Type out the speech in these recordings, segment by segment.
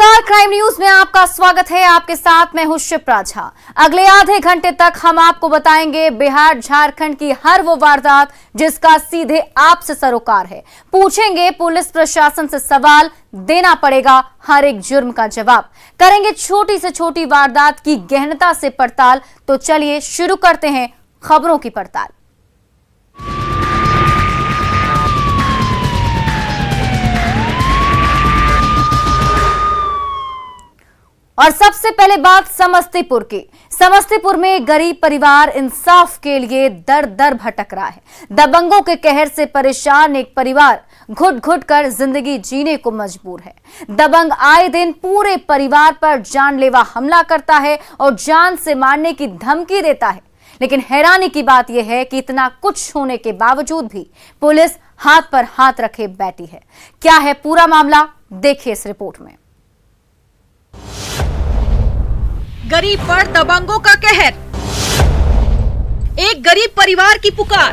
नमस्कार, crime news में आपका स्वागत है। आपके साथ मैं हूं शिप्रा झा। अगले आधे घंटे तक हम आपको बताएंगे बिहार झारखंड की हर वो वारदात जिसका सीधे आपसे सरोकार है। पूछेंगे पुलिस प्रशासन से सवाल, देना पड़ेगा हर एक जुर्म का जवाब। करेंगे छोटी से छोटी वारदात की गहनता से पड़ताल। तो चलिए शुरू करते हैं खबरों की पड़ताल। और सबसे पहले बात समस्तीपुर की। समस्तीपुर में गरीब परिवार इंसाफ के लिए दर दर भटक रहा है। दबंगों के कहर से परेशान एक परिवार घुट घुट कर जिंदगी जीने को मजबूर है। दबंग आए दिन पूरे परिवार पर जानलेवा हमला करता है और जान से मारने की धमकी देता है। लेकिन हैरानी की बात यह है कि इतना कुछ होने के बावजूद भी पुलिस हाथ पर हाथ रखे बैठी है। क्या है पूरा मामला, देखिए इस रिपोर्ट में। गरीब पर दबंगों का कहर, एक गरीब परिवार की पुकार,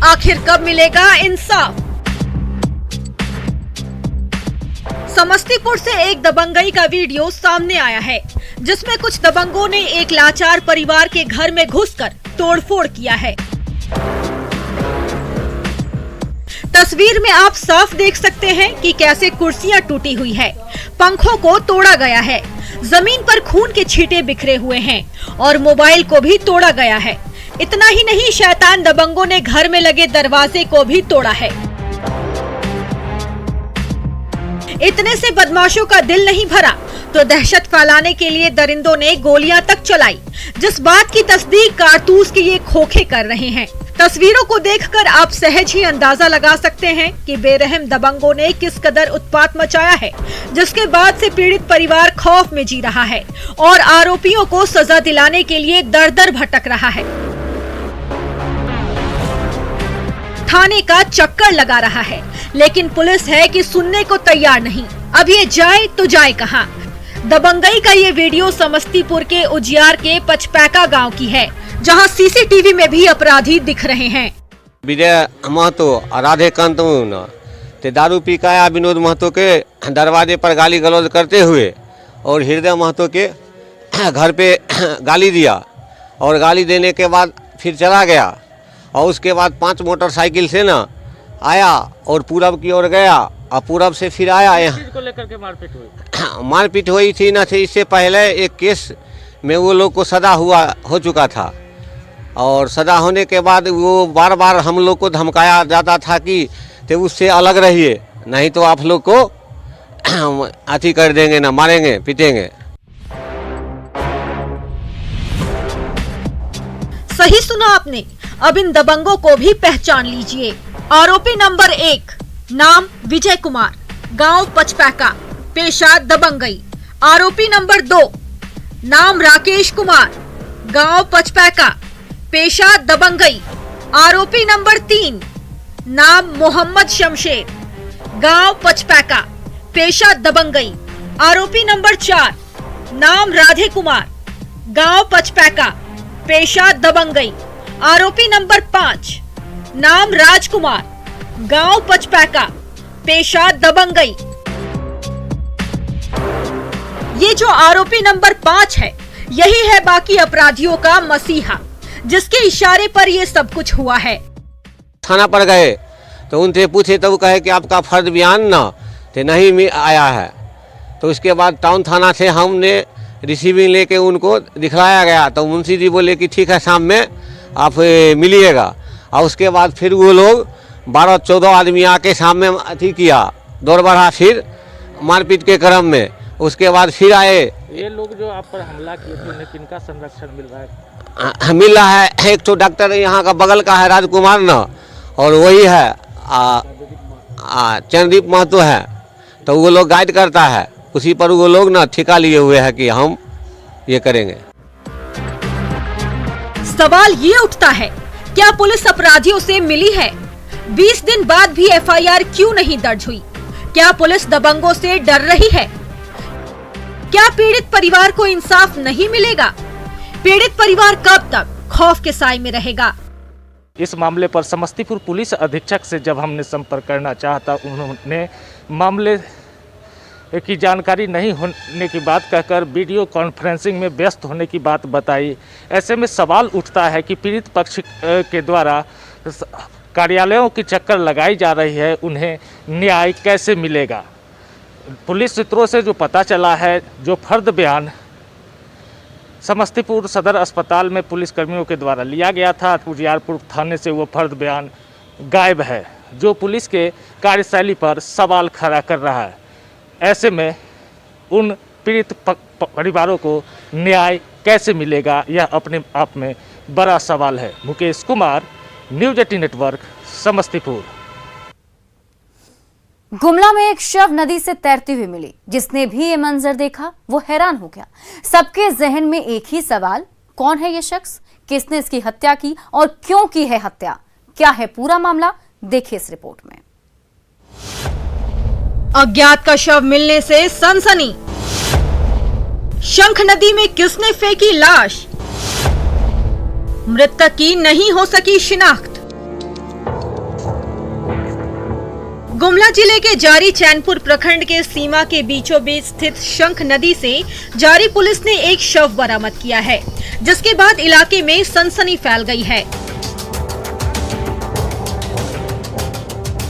आखिर कब मिलेगा इंसाफ। समस्तीपुर से एक दबंगई का वीडियो सामने आया है जिसमें कुछ दबंगों ने एक लाचार परिवार के घर में घुसकर तोड़फोड़ किया है। तस्वीर में आप साफ देख सकते हैं कि कैसे कुर्सियां टूटी हुई है, पंखों को तोड़ा गया है, जमीन पर खून के छींटे बिखरे हुए हैं और मोबाइल को भी तोड़ा गया है। इतना ही नहीं, शैतान दबंगों ने घर में लगे दरवाजे को भी तोड़ा है। इतने से बदमाशों का दिल नहीं भरा तो दहशत फैलाने के लिए दरिंदों ने गोलियां तक चलाई, जिस बात की तस्दीक कारतूस के ये खोखे कर रहे हैं। तस्वीरों को देखकर आप सहज ही अंदाजा लगा सकते हैं कि बेरहम दबंगों ने किस कदर उत्पात मचाया है, जिसके बाद से पीड़ित परिवार खौफ में जी रहा है और आरोपियों को सजा दिलाने के लिए दर दर भटक रहा है। थाने का चक्कर लगा रहा है, लेकिन पुलिस है कि सुनने को तैयार नहीं। अब ये जाए तो जाए कहां। दबंगई का ये वीडियो समस्तीपुर के उजियार के पचपैका गांव की है, जहां सीसीटीवी में भी अपराधी दिख रहे हैं। विजय महतो और राधेकांत ते दारू पी का आया विनोद महतो के दरवाजे पर गाली गलौज करते हुए और हृदय महतो के घर पे गाली दिया और गाली देने के बाद फिर चला गया। और उसके बाद 5 मोटरसाइकिल से ना आया और पूरब की ओर गया और पूरब से फिर आया। यहाँ को लेकर के मारपीट हुई थी ना थी। इससे पहले एक केस में वो लोग को सजा हो चुका था और सजा होने के बाद वो बार बार हम लोग को धमकाया जाता था कि तो उससे अलग रहिए, नहीं तो आप लोग को अति कर देंगे, ना मारेंगे पीटेंगे। सही सुना आपने। अब इन दबंगों को भी पहचान लीजिए। आरोपी नंबर 1 नाम विजय कुमार, गांव पचपैका, पेशा दबंगई। आरोपी नंबर 2 नाम राकेश कुमार, गांव पचपैका, पेशा दबंगई। आरोपी नंबर 3 नाम मोहम्मद शमशेर, गांव पचपैका, पेशा दबंगई। आरोपी नंबर 4 नाम राधे कुमार, गांव पचपैका, पेशा दबंगई। आरोपी नंबर 5 नाम राजकुमार, गांव पचपैका, पेशा दबंगई। ये जो आरोपी नंबर 5 है, यही है बाकी अपराधियों का मसीहा, जिसके इशारे पर ये सब कुछ हुआ है। थाना पर गए तो उनसे पूछे तो वो कहे कि आपका फर्द बयान ना तो नहीं आया है। तो उसके बाद टाउन थाना से हमने रिसीविंग लेके उनको दिखलाया गया तो मुंशी जी बोले कि ठीक है, शाम में आप मिलिएगा। और उसके बाद फिर वो लोग 12-14 आदमी आके सामने अथी किया, दौड़ बढ़ा फिर मारपीट के क्रम में। उसके बाद फिर आए। ये लोग जो आप पर हमला किए थे उन्हें किनका संरक्षण मिल रहा है? मिल रहा है, एक तो डॉक्टर यहाँ का बगल का है राजकुमार ना, और वही है चंद्रदीप महतो है, तो वो लोग गाइड करता है। उसी पर वो लोग ना ठिका लिए हुए हैं कि हम ये करेंगे। सवाल ये उठता है, क्या पुलिस अपराधियों से मिली है? 20 दिन बाद भी एफआईआर क्यों नहीं दर्ज हुई? क्या पुलिस दबंगों से डर रही है? क्या पीड़ित परिवार को इंसाफ नहीं मिलेगा? पीड़ित परिवार कब तक खौफ के साए में रहेगा? इस मामले पर समस्तीपुर पुलिस अधीक्षक से जब हमने संपर्क करना चाहा था, उन्होंने मामले की जानकारी नहीं होने की बात कहकर वीडियो कॉन्फ्रेंसिंग में व्यस्त होने की बात बताई। ऐसे में सवाल उठता है कि पीड़ित पक्ष के द्वारा कार्यालयों की चक्कर लगाई जा रही है, उन्हें न्याय कैसे मिलेगा। पुलिस सूत्रों से जो पता चला है, जो फर्द बयान समस्तीपुर सदर अस्पताल में पुलिसकर्मियों के द्वारा लिया गया था, उजियारपुर थाने से वो फर्द बयान गायब है, जो पुलिस के कार्यशैली पर सवाल खड़ा कर रहा है। ऐसे में उन पीड़ित परिवारों को न्याय कैसे मिलेगा, यह अपने आप में बड़ा सवाल है। Mukesh Kumar, news 18 network, Samastipur. गुमला में एक शव नदी से तैरती हुई मिली। जिसने भी ये मंजर देखा वो हैरान हो गया। सबके जहन में एक ही सवाल, कौन है ये शख्स, किसने इसकी हत्या की और क्यों की है हत्या, क्या है पूरा मामला, देखिए इस रिपोर्ट में। अज्ञात का शव मिलने से सनसनी। शंख नदी में किसने फेंकी लाश, मृतक की नहीं हो सकी शिनाख्त। गुमला जिले के जारी चैनपुर प्रखंड के सीमा के बीचों बीच स्थित शंख नदी से जारी पुलिस ने एक शव बरामद किया है, जिसके बाद इलाके में सनसनी फैल गई है।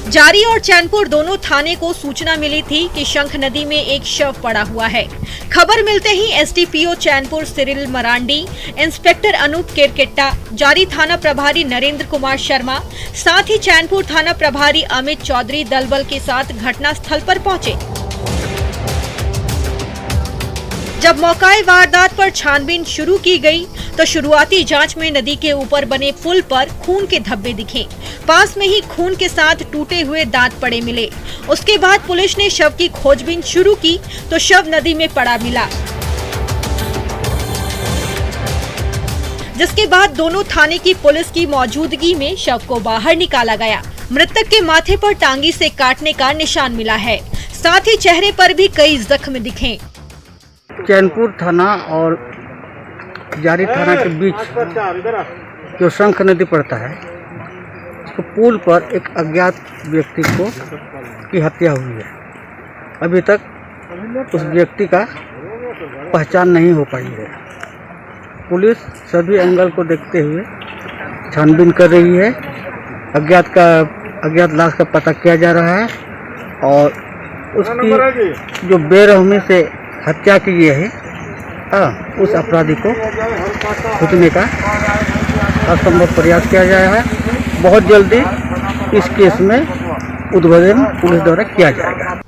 जारी और चैनपुर दोनों थाने को सूचना मिली थी कि शंख नदी में एक शव पड़ा हुआ है। खबर मिलते ही SDPO Chainpur Cyril Marandi, inspector Anup Kerketta, जारी थाना प्रभारी नरेंद्र कुमार शर्मा, साथ ही चैनपुर थाना प्रभारी अमित चौधरी दलबल के साथ घटना स्थल पर पहुंचे। जब मौकाए वारदात पर छानबीन शुरू की गई तो शुरुआती जांच में नदी के ऊपर बने पुल पर खून के धब्बे दिखे। पास में ही खून के साथ टूटे हुए दांत पड़े मिले। उसके बाद पुलिस ने शव की खोजबीन शुरू की तो शव नदी में पड़ा मिला, जिसके बाद दोनों थाने की पुलिस की मौजूदगी में शव को बाहर निकाला गया। मृतक के माथे पर टांगी से काटने का निशान मिला है, साथ ही चेहरे पर भी कई जख्म दिखे। चैनपुर थाना और जारी थाना के बीच जो शंख नदी पड़ता है, उसके पुल पर एक अज्ञात व्यक्ति की हत्या हुई है। अभी तक उस व्यक्ति का पहचान नहीं हो पाई है। पुलिस सभी एंगल को देखते हुए छानबीन कर रही है। अज्ञात लाश का पता किया जा रहा है और उसकी जो बेरहमी से हत्या की गई है, उस अपराधी को छूटने का असंभव प्रयास किया जा रहा है। बहुत जल्दी इस केस में उद्भेदन पुलिस द्वारा किया जाएगा।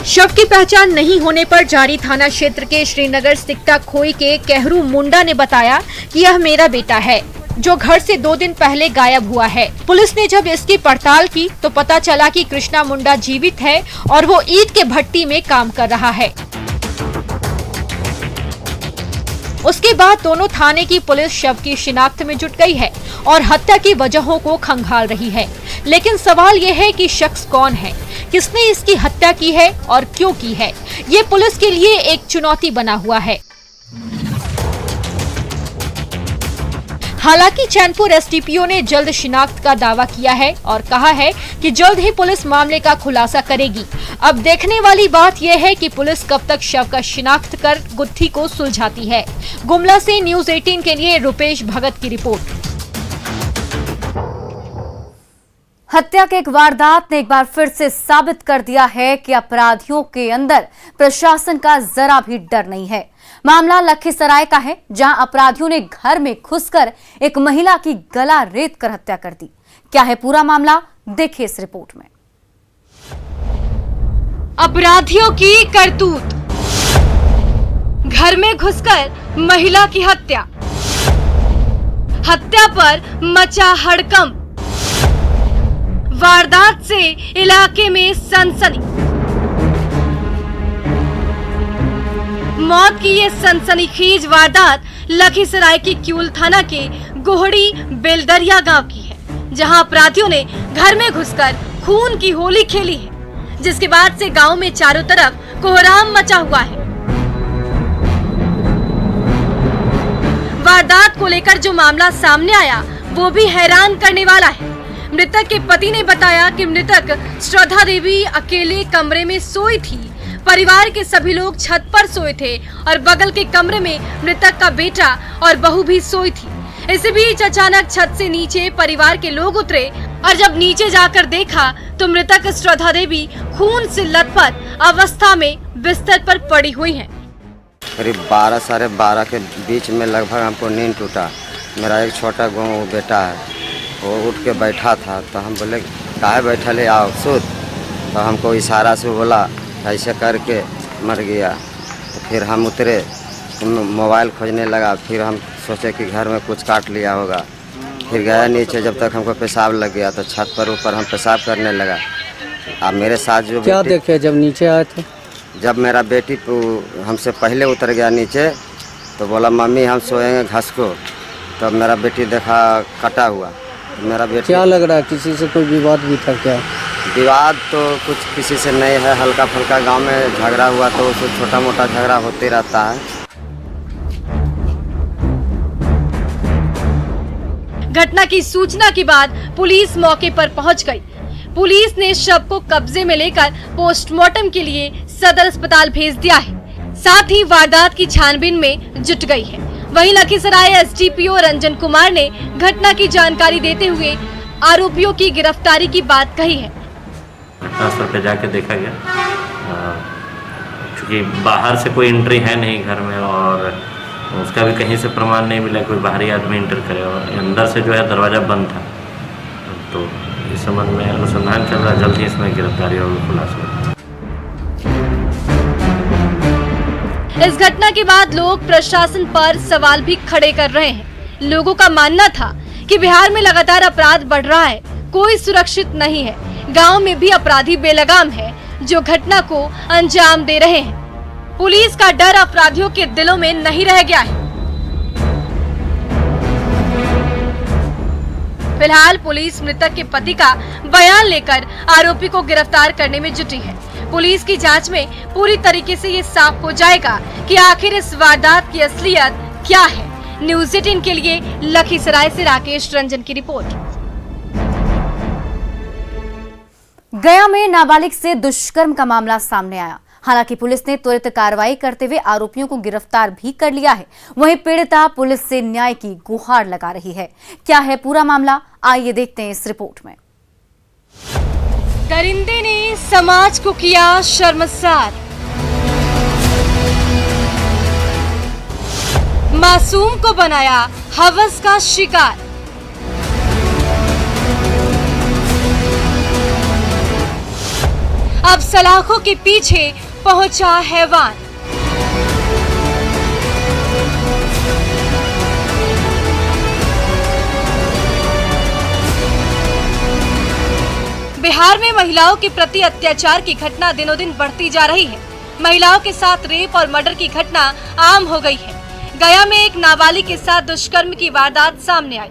शव की पहचान नहीं होने पर जारी थाना क्षेत्र के श्रीनगर सिकटा खोई के केहरू मुंडा ने बताया कि यह मेरा बेटा है, जो घर से 2 दिन पहले गायब हुआ है। पुलिस ने जब इसकी पड़ताल की तो पता चला कि कृष्णा मुंडा जीवित है और वो ईंट के भट्टी में काम कर रहा है। उसके बाद दोनों थाने की पुलिस शव की शिनाख्त में जुट गई है और हत्या की वजहों को खंगाल रही है। लेकिन सवाल ये है कि शख्स कौन है, किसने इसकी हत्या की है और क्यों की है, ये पुलिस के लिए एक चुनौती बना हुआ है। हालांकि चैनपुर एसडीपीओ ने जल्द शिनाख्त का दावा किया है और कहा है कि जल्द ही पुलिस मामले का खुलासा करेगी। अब देखने वाली बात यह है कि पुलिस कब तक शव का शिनाख्त कर गुत्थी को सुलझाती है। गुमला से न्यूज़ 18 के लिए रुपेश भगत की रिपोर्ट। हत्या के एक वारदात ने एक बार फिर से साबित कर दिया है कि अपराधियों के अंदर प्रशासन का जरा भी डर नहीं है। मामला लखीसराय का है, जहां अपराधियों ने घर में घुसकर एक महिला की गला रेत कर हत्या कर दी। क्या है पूरा मामला, देखिए इस रिपोर्ट में। अपराधियों की करतूत, घर में घुसकर महिला की हत्या, हत्या पर मचा हड़कंप, वारदात से इलाके में सनसनी। मौत की ये सनसनीखेज वारदात लखीसराय की क्यूल थाना के गोहड़ी बेलदरिया गांव की है, जहां अपराधियों ने घर में घुसकर खून की होली खेली है, जिसके बाद से गांव में चारों तरफ कोहराम मचा हुआ है। वारदात को लेकर जो मामला सामने आया वो भी हैरान करने वाला है। मृतक के पति ने बताया कि मृतक श्रद्धा देवी अकेले कमरे में सोई थी। परिवार के सभी लोग छत पर सोए थे और बगल के कमरे में मृतक का बेटा और बहू भी सोई थी। इसी बीच अचानक छत से नीचे परिवार के लोग उतरे और जब नीचे जाकर देखा तो मृतक श्रद्धा देवी खून से लथपथ अवस्था में बिस्तर पर पड़ी हुई हैं। करीब 12 साढ़े 12 के बीच में लगभग हमको नींद टूटा। मेरा एक छोटा गाँव बेटा है, वो उठ के बैठा था तो हम बोले काहे बैठा ले, आओ सूत। तो हमको इशारा से बोला, ऐसे करके मर गया। तो फिर हम उतरे, मोबाइल खोजने लगा। फिर हम सोचे कि घर में कुछ काट लिया होगा। फिर गया नीचे, जब तक हमको पेशाब लग गया तो छत पर ऊपर हम पेशाब करने लगा। अब मेरे साथ जो क्या देखे जब नीचे आए थे? जब मेरा बेटी हमसे पहले उतर गया नीचे तो बोला मम्मी हम सोएंगे घास को। तब मेरा बेटी देखा कटा हुआ। मेरा बेटी क्या लग रहा है, किसी से कोई विवाद भी था क्या? विवाद तो कुछ किसी से नहीं है, हल्का फुल्का गांव में झगड़ा हुआ तो उससे छोटा मोटा झगड़ा होते रहता है। घटना की सूचना के बाद पुलिस मौके पर पहुंच गई। पुलिस ने शव को कब्जे में लेकर पोस्टमार्टम के लिए सदर अस्पताल भेज दिया है। साथ ही वारदात की छानबीन में जुट गई है। वहीं लखीसराय एसडीपीओ रंजन कुमार ने घटना की जानकारी देते हुए आरोपियों की गिरफ्तारी की बात कही है। घटनास्थल पे जाके देखा गया, क्योंकि बाहर से कोई एंट्री है नहीं घर में और उसका भी कहीं से प्रमाण नहीं मिला कोई बाहरी आदमी एंटर करे, और अंदर से जो है दरवाज़ा बंद था। तो इस संबंध में अनुसंधान चल रहा, जल्द ही इसमें गिरफ्तारी और खुलासा। इस घटना के बाद लोग प्रशासन पर सवाल भी खड़े कर रहे हैं। लोगों का मानना था कि बिहार में लगातार अपराध बढ़ रहा है, कोई सुरक्षित नहीं है। गांव में भी अपराधी बेलगाम है जो घटना को अंजाम दे रहे हैं। पुलिस का डर अपराधियों के दिलों में नहीं रह गया है। फिलहाल पुलिस मृतक के पति का बयान लेकर आरोपी को गिरफ्तार करने में जुटी है। पुलिस की जांच में पूरी तरीके से ये साफ हो जाएगा कि आखिर इस वारदात की असलियत क्या है। न्यूज़ 18 के लिए लखीसराय से राकेश रंजन की रिपोर्ट। गया में नाबालिग से दुष्कर्म का मामला सामने आया। हालांकि पुलिस ने त्वरित कार्रवाई करते हुए आरोपियों को गिरफ्तार भी कर लिया है। वहीं पीड़िता पुलिस से न्याय की गुहार लगा रही है। क्या है पूरा मामला, आइए देखते हैं इस रिपोर्ट में। दरिंदे ने समाज को किया शर्मसार। मासूम को बनाया हवस का शिकार। अब सलाखों के पीछे पहुंचा हैवान। बिहार में महिलाओं के प्रति अत्याचार की घटना दिनों दिन बढ़ती जा रही है। महिलाओं के साथ रेप और मर्डर की घटना आम हो गई है। गया में एक नाबालिग के साथ दुष्कर्म की वारदात सामने आई।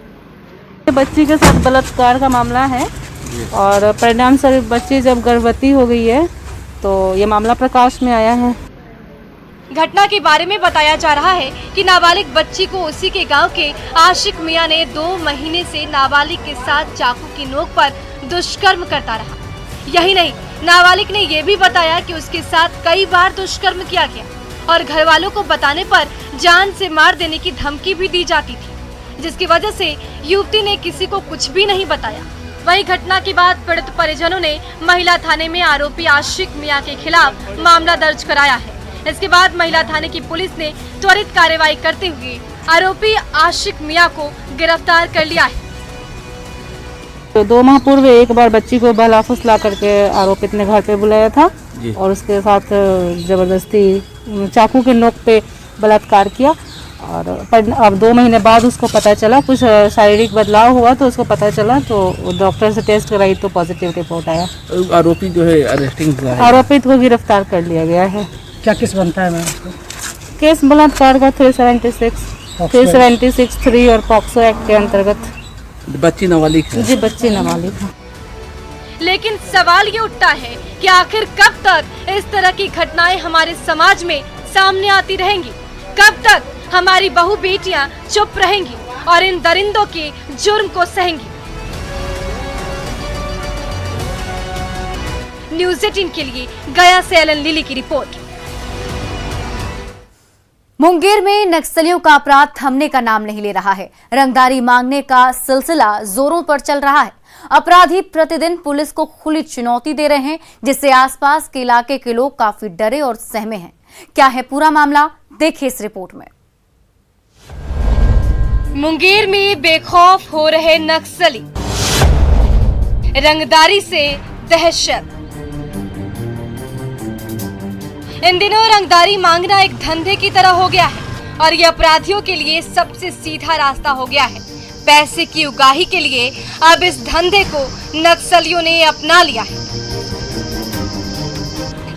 बच्ची के साथ बलात्कार का मामला है और परिणाम स्वरूप बच्ची जब गर्भवती हो गई है तो ये मामला प्रकाश में आया है। घटना के बारे में बताया जा रहा है कि नाबालिग बच्ची को उसी के गांव के आशिक मियां ने 2 महीने से नाबालिग के साथ चाकू की नोक पर दुष्कर्म करता रहा। यही नहीं, नाबालिग ने यह भी बताया कि उसके साथ कई बार दुष्कर्म किया गया और घर वालों को बताने पर जान से मार देने की धमकी भी दी जाती थी, जिसकी वजह से युवती ने किसी को कुछ भी नहीं बताया। वहीं घटना के बाद पीड़ित परिजनों ने महिला थाने में आरोपी आशिक मियां के खिलाफ मामला दर्ज कराया है। इसके बाद महिला थाने की पुलिस ने त्वरित कार्रवाई करते हुए आरोपी आशिक मियां को गिरफ्तार कर लिया है। तो 2 माह पूर्व एक बार बच्ची को बहला फुसला करके आरोपित ने घर पे बुलाया था और उसके साथ जबरदस्ती चाकू के नोक पे बलात्कार किया। और अब 2 महीने बाद उसको पता चला, कुछ शारीरिक बदलाव हुआ तो उसको पता चला, तो डॉक्टर से टेस्ट कराई तो पॉजिटिव रिपोर्ट आया। आरोपी जो है अरेस्टिंग हुआ है। आरोपित को गिरफ्तार कर लिया गया है। क्या केस बनता है मैम? केस बलात्कार का 376(3) और पॉक्सो एक्ट के अंतर्गत। बच्ची नाबालिग है जी, बच्ची नाबालिग है। लेकिन सवाल ये उठता है कि आखिर कब तक इस तरह की घटनाएं हमारे समाज में सामने आती रहेंगी? कब तक हमारी बहू बेटियां चुप रहेंगी और इन दरिंदों के जुर्म को सहेंगी? न्यूज़ 18 के लिए गया से एलन लिली की रिपोर्ट। मुंगेर में नक्सलियों का अपराध थमने का नाम नहीं ले रहा है। रंगदारी मांगने का सिलसिला जोरों पर चल रहा है। अपराधी प्रतिदिन पुलिस को खुली चुनौती दे रहे हैं, जिससे आसपास के इलाके के लोग काफी डरे और सहमे हैं। क्या है पूरा मामला, देखिए इस रिपोर्ट में। मुंगेर में बेखौफ हो रहे नक्सली, रंगदारी से दहशत। इन दिनों रंगदारी मांगना एक धंधे की तरह हो गया है और ये अपराधियों के लिए सबसे सीधा रास्ता हो गया है। पैसे की उगाही के लिए अब इस धंधे को नक्सलियों ने अपना लिया है।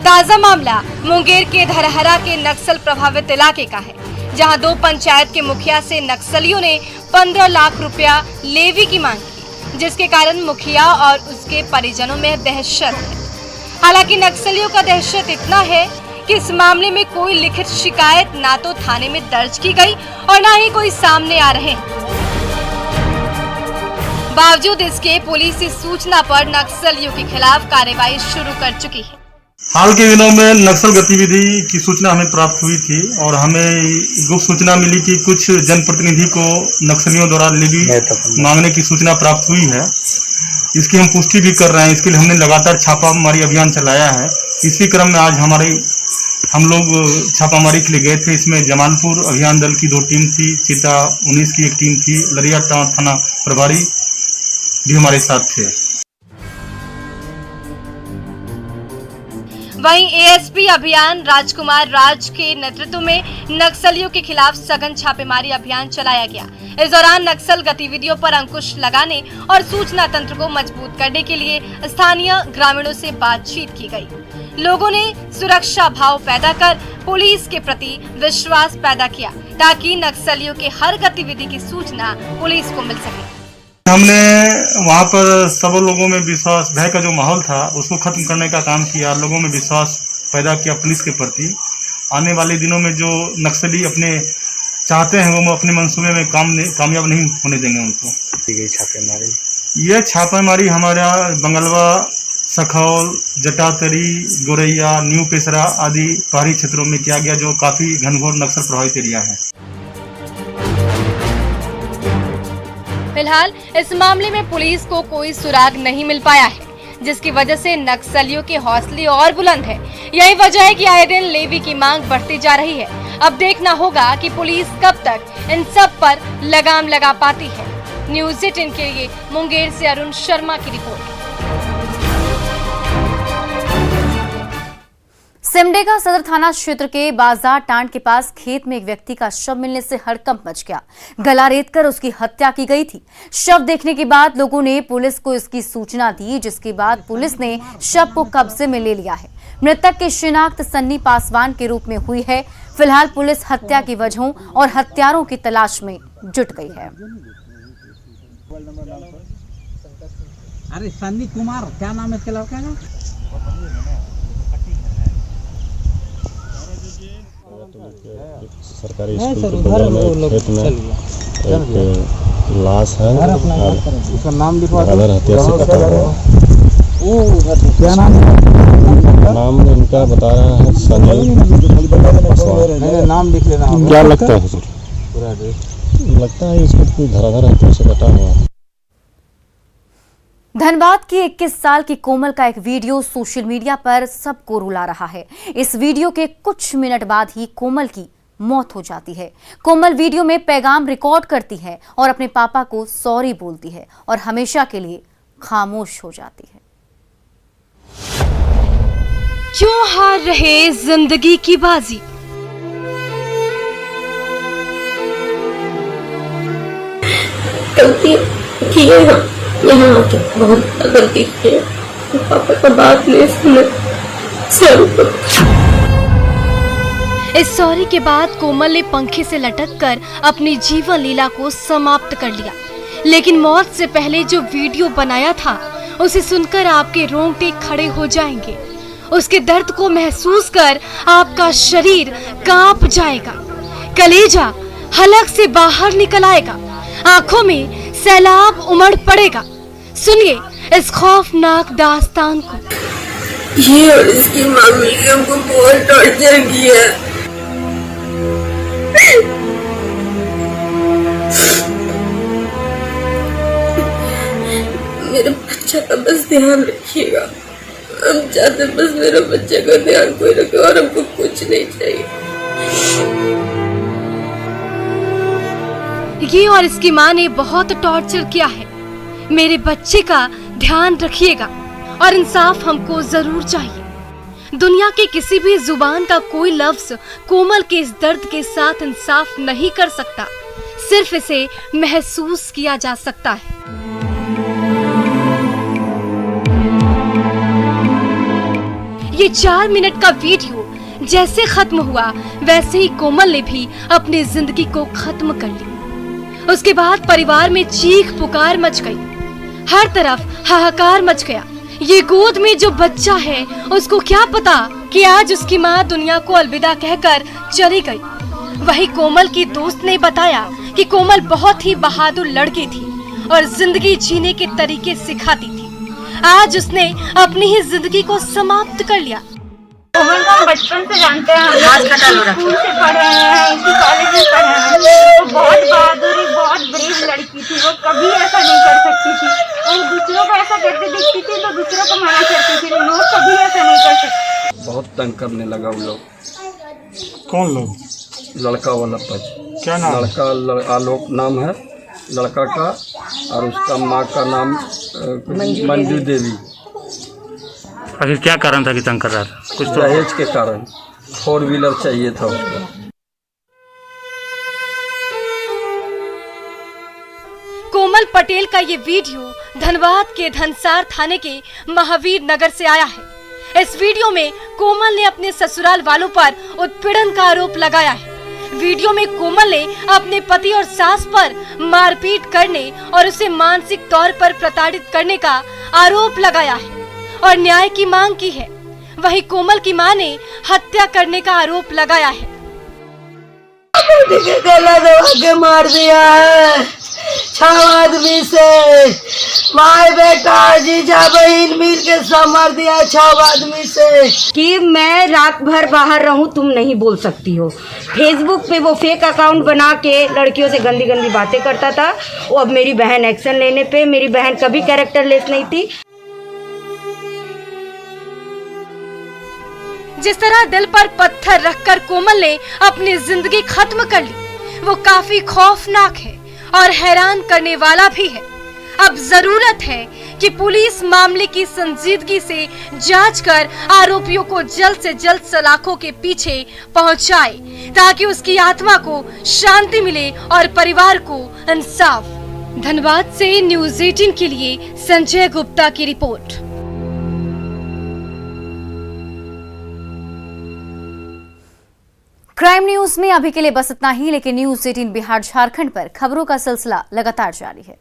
ताजा मामला मुंगेर के धरहरा के नक्सल प्रभावित इलाके का है, जहां 2 पंचायत के मुखिया से नक्सलियों ने 15 लाख रुपया लेवी की मांग की, जिसके कारण मुखिया और उसके परिजनों में दहशत है। हालांकि नक्सलियों का दहशत इतना है कि इस मामले में कोई लिखित शिकायत ना तो थाने में दर्ज की गई और ना ही कोई सामने आ रहे। बावजूद इसके पुलिस इस सूचना पर नक्सलियों के खिलाफ कार्रवाई शुरू कर चुकी है। हाल के दिनों में नक्सल गतिविधि की सूचना हमें प्राप्त हुई थी और हमें गुप्त सूचना मिली कि कुछ जनप्रतिनिधि को नक्सलियों द्वारा लेवी मांगने की सूचना प्राप्त हुई है। इसकी हम पुष्टि भी कर रहे हैं। इसके लिए हमने लगातार छापामारी अभियान चलाया है। इसी क्रम में आज हम लोग छापामारी के लिए गए थे। इसमें जमालपुर अभियान दल की 2 टीम थी, चिता 19 की 1 टीम थी, लरिया थाना प्रभारी भी हमारे साथ थे। वहीं एएसपी अभियान राजकुमार राज के नेतृत्व में नक्सलियों के खिलाफ सघन छापेमारी अभियान चलाया गया। इस दौरान नक्सल गतिविधियों पर अंकुश लगाने और सूचना तंत्र को मजबूत करने के लिए स्थानीय ग्रामीणों से बातचीत की गई। लोगों ने सुरक्षा भाव पैदा कर पुलिस के प्रति विश्वास पैदा किया, ताकि नक्सलियों के हर गतिविधि की सूचना पुलिस को मिल सके। हमने वहाँ पर सब लोगों में विश्वास, भय का जो माहौल था उसको खत्म करने का काम किया, लोगों में विश्वास पैदा किया पुलिस के प्रति। आने वाले दिनों में जो नक्सली अपने चाहते हैं वो अपने मंसूबे में कामयाब नहीं होने देंगे उनको। ये छापेमारी हमारा बंगलवा, सखौल, जटातरी, गोरैया, न्यू पेसरा आदि पहाड़ी क्षेत्रों में किया गया, जो काफी घनघोर नक्सल प्रभावित एरिया है। फिलहाल इस मामले में पुलिस को कोई सुराग नहीं मिल पाया है, जिसकी वजह से नक्सलियों के हौसले और बुलंद है। यही वजह है कि आए दिन लेवी की मांग बढ़ती जा रही है। अब देखना होगा कि पुलिस कब तक इन सब पर लगाम लगा पाती है। न्यूज़ 18 के लिए मुंगेर से अरुण शर्मा की रिपोर्ट। सिमडेगा सदर थाना क्षेत्र के बाजार टांड के पास खेत में एक व्यक्ति का शव मिलने से हड़कंप मच गया। गला रेतकर उसकी हत्या की गई थी। शव देखने के बाद लोगों ने पुलिस को इसकी सूचना दी, जिसके बाद पुलिस ने शव को कब्जे में ले लिया है। मृतक की शिनाख्त सन्नी पासवान के रूप में हुई है। फिलहाल पुलिस हत्या की वजहों और हत्यारों की तलाश में जुट गई है। अरे सन्नी कुमार, क्या नाम है इसके लड़के का? सरकारी स्कूल के बगल में खेत में एक लाश है और उसका नाम लिखवा अगर हत्या से कटा हुआ। क्या नाम है? नाम इनका बता रहा है संजय पासवान। नाम लिख लेना। क्या लगता है सर? लगता है इसको कोई धराधर हत्या से कटा हुआ है। धनबाद की 21 साल की कोमल का एक वीडियो सोशल मीडिया पर सबको रुला रहा है। इस वीडियो के कुछ मिनट बाद ही कोमल की मौत हो जाती है। कोमल वीडियो में पैगाम रिकॉर्ड करती है और अपने पापा को सॉरी बोलती है और हमेशा के लिए खामोश हो जाती है। क्यों हार रहे जिंदगी की बाजी? गलती की है, यहाँ आके बहुत गलती की है। पापा का बात नहीं सुने। इस सॉरी के बाद कोमल ने पंखे से लटककर अपनी जीवन लीला को समाप्त कर लिया। लेकिन मौत से पहले जो वीडियो बनाया था उसे सुनकर आपके रोंगटे खड़े हो जाएंगे। उसके दर्द को महसूस कर आपका शरीर कांप जाएगा, कलेजा हलक से बाहर निकल आएगा, आंखों में सैलाब उमड़ पड़ेगा। सुनिए इस खौफनाक दास्तान को। ये और इसकी माँ मिलकर हमको बहुत टॉर्चर किया। मेरे बच्चे का बस ध्यान रखिएगा। हम चाहते बस मेरे बच्चे का ध्यान कोई रखे और हमको कुछ नहीं चाहिए। ये और इसकी माँ ने बहुत टॉर्चर किया है। मेरे बच्चे का ध्यान रखिएगा और इंसाफ हमको जरूर चाहिए। दुनिया के किसी भी जुबान का कोई लफ्ज कोमल के इस दर्द के साथ इंसाफ नहीं कर सकता, सिर्फ इसे महसूस किया जा सकता है। ये 4 मिनट का वीडियो जैसे खत्म हुआ वैसे ही कोमल ने भी अपनी जिंदगी को खत्म कर लिया। उसके बाद परिवार में चीख पुकार मच गई, हर तरफ हाहाकार मच गया। ये गोद में जो बच्चा है उसको क्या पता कि आज उसकी माँ दुनिया को अलविदा कहकर चली गई। वही कोमल की दोस्त ने बताया कि कोमल बहुत ही बहादुर लड़की थी और जिंदगी जीने के तरीके सिखाती थी। आज उसने अपनी ही जिंदगी को समाप्त कर लिया। कोमल को हम बचपन से जानते हैं, स्कूल से पढ़े हैं, इसी कॉलेज में पढ़े हैं। वो बहुत बहादुर, बहुत ब्रेव लड़की थी। वो कभी ऐसा नहीं कर सकती थी। वो दूसरों को ऐसा करते दिखती थी तो दूसरों को मना करती थी। लोग कभी ऐसा नहीं कर सकते। बहुत तंग करने लगा वो लोग। कौन लोग? लड़का वाला पक्ष। क्या नाम? लड़का आलोक नाम है लड़का का, और उसका माँ का नाम मंजू देवी। आखिर क्या कारण था कि तंग कर रहा था? कुछ दहेज के कारण 4 व्हीलर चाहिए था उसको। कोमल पटेल का ये वीडियो धनबाद के धनसार थाने के महावीर नगर से आया है। इस वीडियो में कोमल ने अपने ससुराल वालों पर उत्पीड़न का आरोप लगाया है। वीडियो में कोमल ने अपने पति और सास पर मारपीट करने और उसे मानसिक तौर पर प्रताड़ित करने का आरोप लगाया है और न्याय की मांग की है। वहीं कोमल की मां ने हत्या करने का आरोप लगाया है। गला दबा के मार दिया है 6 आदमी से। माए बेटा जीजा बहन मिल के सब मार दिया 6 आदमी से। कि मैं रात भर बाहर रहूं तुम नहीं बोल सकती हो। फेसबुक पे वो फेक अकाउंट बना के लड़कियों से गंदी गंदी बातें करता था। वो अब मेरी बहन एक्शन लेने पे, मेरी बहन कभी कैरेक्टरलेस नहीं थी। जिस तरह दिल पर पत्थर रखकर कोमल ने अपनी जिंदगी खत्म कर ली, वो काफी खौफनाक है और हैरान करने वाला भी है। अब जरूरत है कि पुलिस मामले की संजीदगी से जांच कर आरोपियों को जल्द से जल्द सलाखों के पीछे पहुंचाए, ताकि उसकी आत्मा को शांति मिले और परिवार को इंसाफ। धनबाद से न्यूज़ 18 के लिए संजय गुप्ता की रिपोर्ट। क्राइम न्यूज में अभी के लिए बस इतना ही, लेकिन न्यूज़ 18 बिहार झारखंड पर खबरों का सिलसिला लगातार जारी है।